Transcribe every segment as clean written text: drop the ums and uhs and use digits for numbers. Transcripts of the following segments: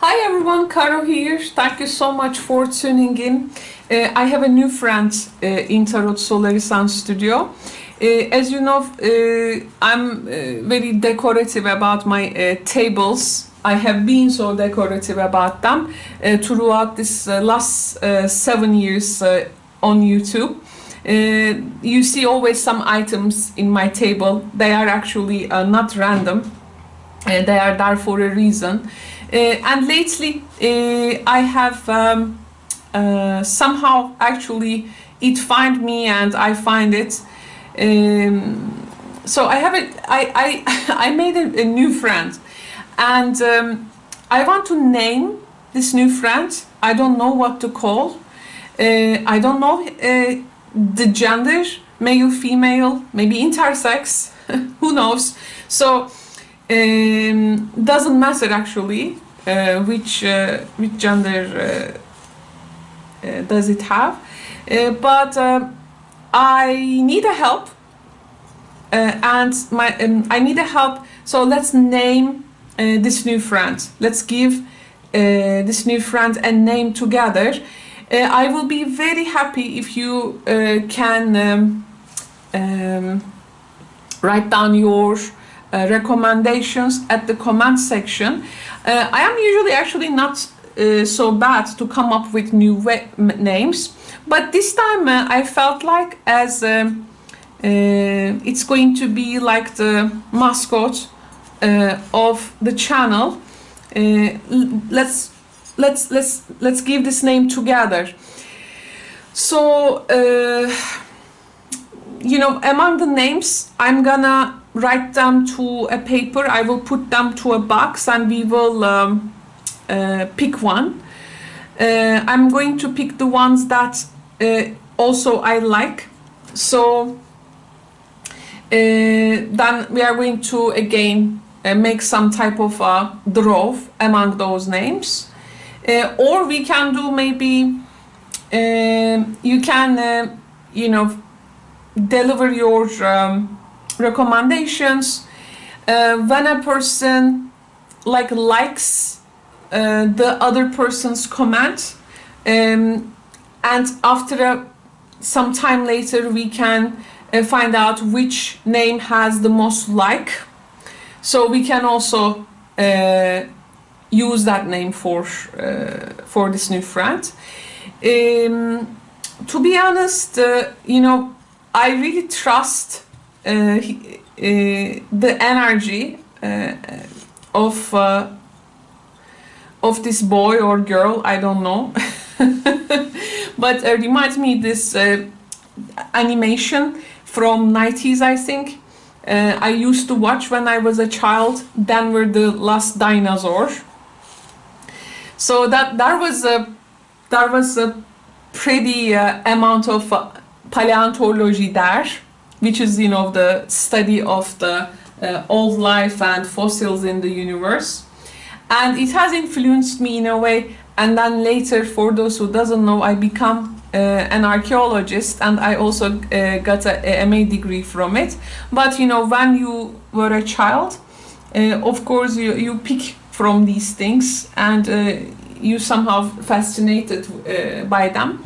Hi everyone, Caro here. Thank you so much for tuning in. I have a new friend in Tarot Solaris Studio. As you know, I'm very decorative about my tables. I have been so decorative about them throughout this last 7 years on YouTube. You see always some items in my table. They are actually not random. They are there for a reason. And lately I have somehow actually it find me and I find it. So I have I made a new friend, and I want to name this new friend. I don't know what to call. I don't know the gender, male, female, maybe intersex. Who knows? So doesn't matter actually which gender does it have, but I need a help, and I need a help. So let's name this new friend. Let's give this new friend a name together. I will be very happy if you can write down your recommendations at the comment section. I am usually actually not so bad to come up with new names, but this time I felt like as it's going to be like the mascot of the channel. Let's give this name together. So you know, among the names, I'm gonna write them to a paper. I will put them to a box and we will pick one. I'm going to pick the ones that also I like. So then we are going to again make some type of draw among those names. Or we can do maybe, you can, you know, deliver your recommendations when a person likes the other person's comment, and after some time later we can find out which name has the most like, so we can also use that name for this new friend. To be honest, you know, I really trust the energy of this boy or girl, I don't know. But it reminds me this animation from 90s, I think. I used to watch when I was a child, Denver the Last Dinosaur. So that was a pretty amount of paleontology there, which is, you know, the study of the old life and fossils in the universe, and it has influenced me in a way. And then later, for those who doesn't know, I become an archaeologist, and I also got a MA degree from it. But you know, when you were a child, of course you pick from these things, and you somehow fascinated by them.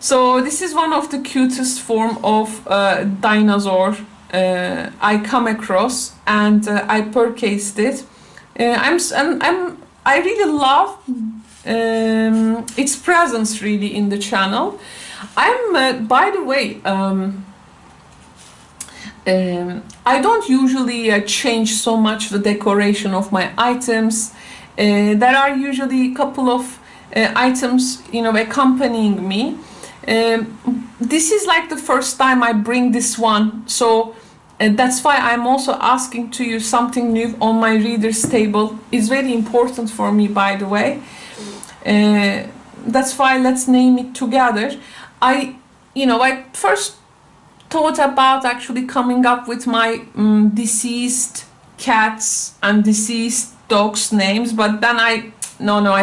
So this is one of the cutest form of dinosaur I come across, and I purchased it. I really love its presence really in the channel. I'm by the way, I don't usually change so much the decoration of my items. There are usually a couple of items, you know, accompanying me. This is like the first time I bring this one, so that's why I'm also asking to you something new on my reader's table. It's very important for me, by the way. That's why let's name it together. I first thought about actually coming up with my deceased cats and deceased dogs names, but then I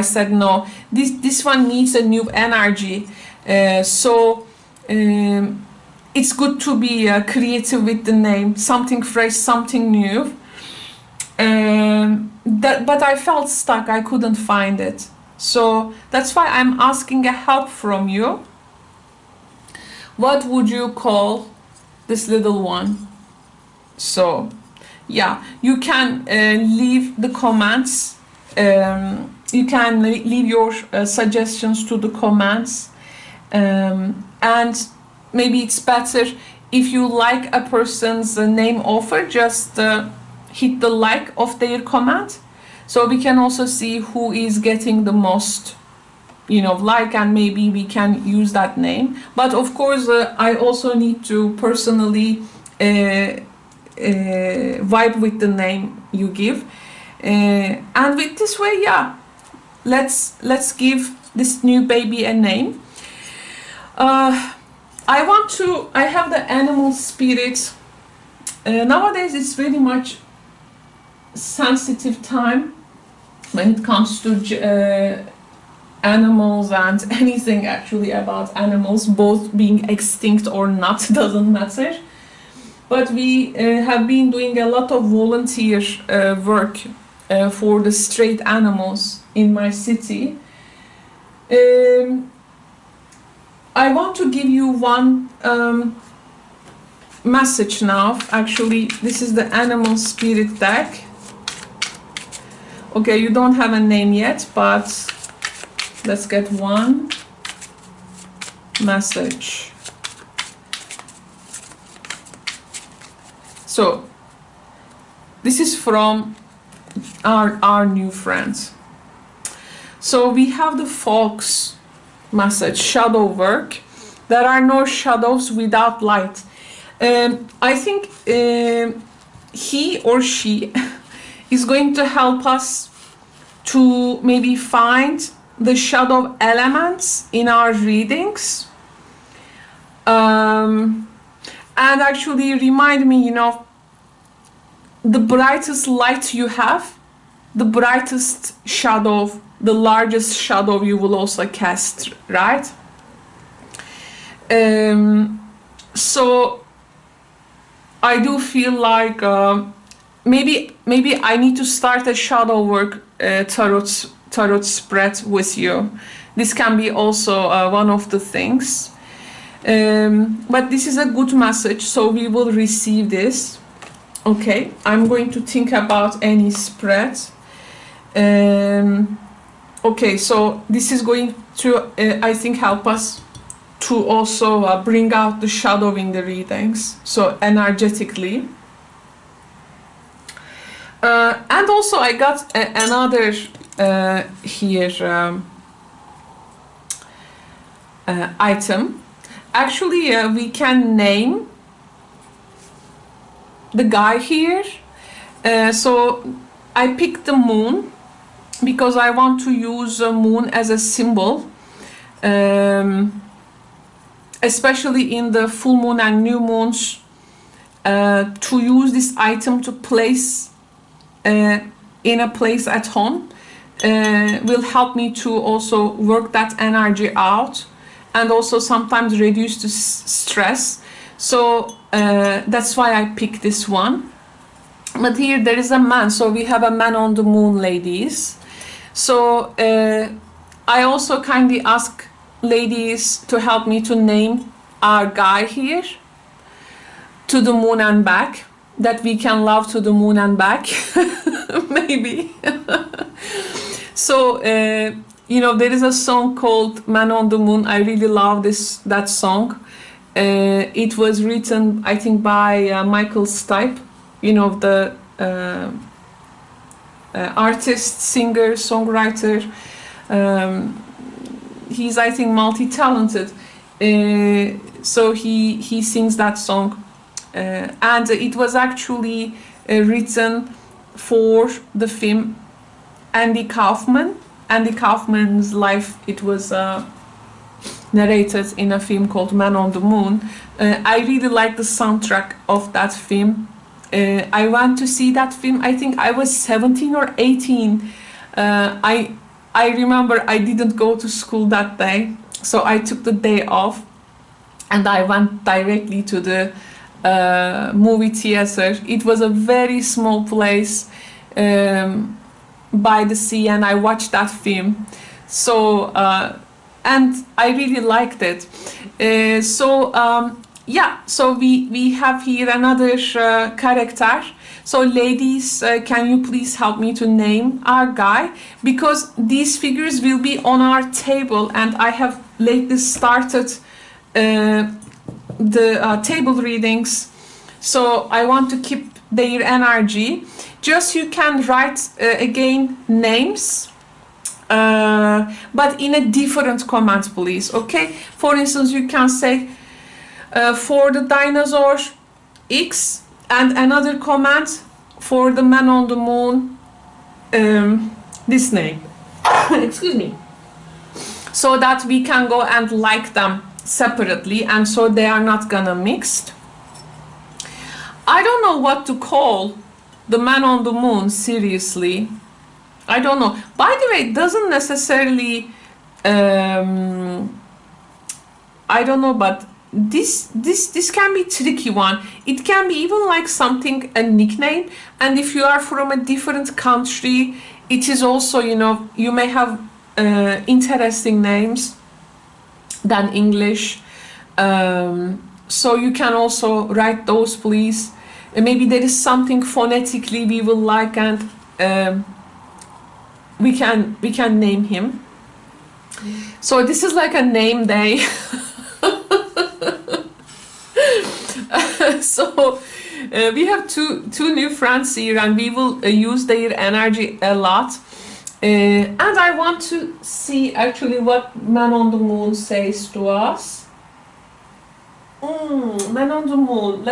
said no, this one needs a new energy. So it's good to be creative with the name, something fresh, something new. But I felt stuck. I couldn't find it. So that's why I'm asking a help from you. What would you call this little one? So yeah, you can leave the comments. You can leave your suggestions to the comments. And maybe it's better if you like a person's name offer, just hit the like of their comment, so we can also see who is getting the most, you know, like, and maybe we can use that name. But of course I also need to personally vibe with the name you give, and with this way, yeah, let's give this new baby a name. I have the animal spirit. Nowadays it's very much sensitive time when it comes to animals and anything actually about animals, both being extinct or not, doesn't matter. But we have been doing a lot of volunteer work for the stray animals in my city. I want to give you one message now. Actually, this is the animal spirit deck. Okay, you don't have a name yet, but let's get one message. So this is from our new friends. So we have the fox message, shadow work. There are no shadows without light. I think he or she is going to help us to maybe find the shadow elements in our readings, and actually remind me, you know, the brightest light you have, the brightest shadow, the largest shadow you will also cast, right? So I do feel like maybe I need to start a shadow work tarot spread with you. This can be also one of the things. But this is a good message, so we will receive this. Okay, I'm going to think about any spread. Okay, so this is going to, I think, help us to also bring out the shadow in the readings, so energetically. And also I got another here item. Actually, we can name the guy here. So I picked the moon because I want to use a moon as a symbol, especially in the full moon and new moons, to use this item to place in a place at home will help me to also work that energy out, and also sometimes reduce the stress. So that's why I picked this one. But here there is a man, so we have a man on the moon, ladies. So I also kindly ask ladies to help me to name our guy here, to the moon and back, that we can love to the moon and back. Maybe. So you know, there is a song called Man on the Moon. I really love that song. It was written, I think, by Michael Stipe, you know, the artist, singer, songwriter. He's, I think, multi-talented. So he sings that song. And it was actually written for the film Andy Kaufman. Andy Kaufman's life, it was narrated in a film called Man on the Moon. I really like the soundtrack of that film. I went to see that film, I think I was 17 or 18. I remember I didn't go to school that day, so I took the day off and I went directly to the movie theater. It was a very small place. by the sea, and I watched that film. So and I really liked it. Yeah, so we have here another character. So ladies, can you please help me to name our guy, because these figures will be on our table, and I have lately started the table readings, so I want to keep their energy. Just you can write again names, but in a different comment, please. Okay, for instance, you can say for the dinosaur X, and another comment for the man on the moon, this name. Excuse me. So that we can go and like them separately, and so they are not gonna mixed. I don't know what to call the man on the moon, seriously. I don't know. By the way, it doesn't necessarily I don't know, but this can be tricky one. It can be even like something, a nickname, and if you are from a different country, it is also, you know, you may have interesting names than English, so you can also write those, please. Maybe there is something phonetically we will like, and we can name him. So this is like a name day. So we have two new friends here, and we will use their energy a lot. And I want to see actually what Man on the Moon says to us. Man on the Moon.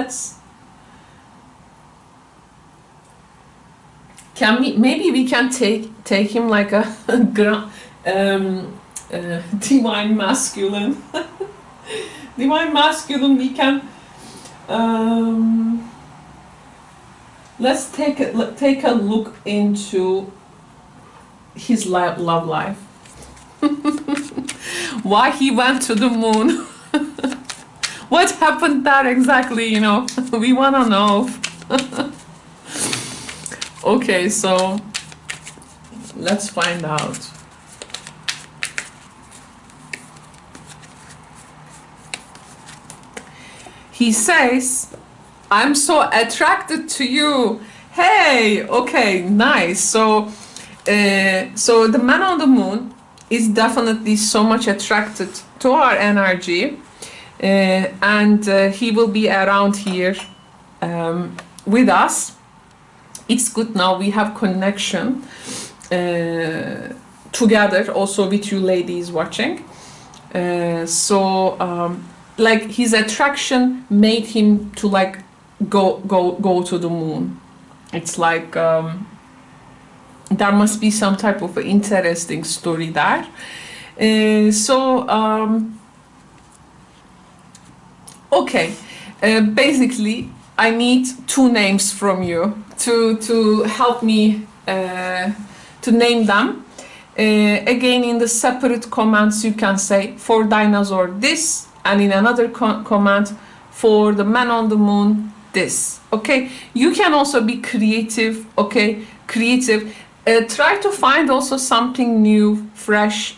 Maybe we can take him like a divine masculine. Divine masculine. We can. Let's take a look into his love life. Why he went to the moon. What happened there exactly, you know? We wanna know. Okay, so let's find out. He says, I'm so attracted to you. Hey, okay, nice. So the man on the moon is definitely so much attracted to our energy, and he will be around here with us. It's good now we have connection together also with you ladies watching. Like his attraction made him to like go to the moon. It's like there must be some type of interesting story there. Okay, basically I need two names from you to help me to name them. Again, in the separate comments you can say for dinosaur this, and in another comment for the man on the moon this. Okay, you can also be creative. Okay, creative. Try to find also something new, fresh.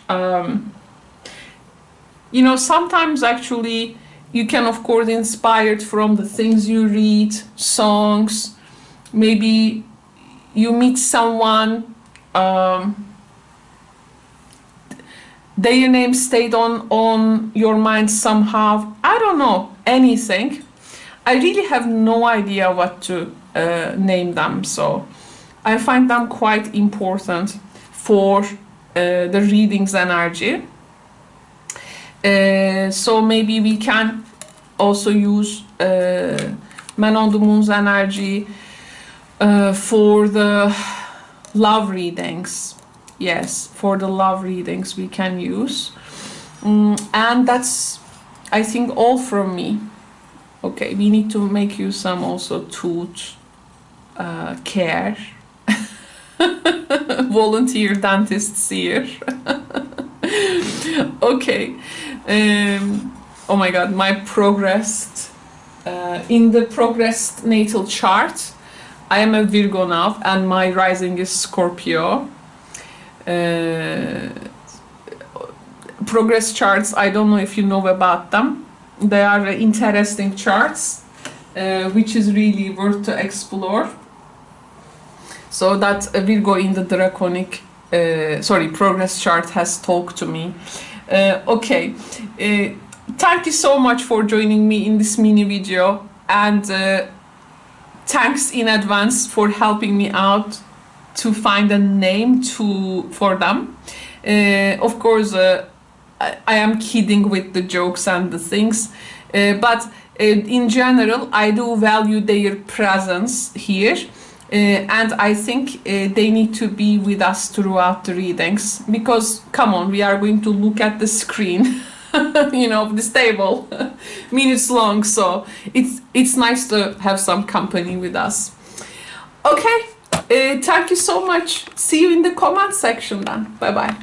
You know, sometimes actually you can of course inspired from the things you read, songs. Maybe you meet someone, their name stayed on your mind somehow. I don't know, anything. I really have no idea what to name them, so I find them quite important for the reading's energy. So maybe we can also use Man on the Moon's energy for the love readings. Yes, for the love readings we can use. And that's, I think, all from me. Okay, we need to make you some also tooth care. Volunteer dentists here. Okay. Oh my god, my progressed in the progressed natal chart I am a Virgo now, and my rising is Scorpio. Progress charts, I don't know if you know about them. They are interesting charts, which is really worth to explore. So that Virgo in the draconic, progress chart has talked to me. Okay, thank you so much for joining me in this mini video, and thanks in advance for helping me out to find a name for them. Of course, I am kidding with the jokes and the things, but in general, I do value their presence here. And I think they need to be with us throughout the readings, because come on, we are going to look at the screen you know, this table minutes long, so it's nice to have some company with us. Okay, thank you so much. See you in the comment section then. Bye bye.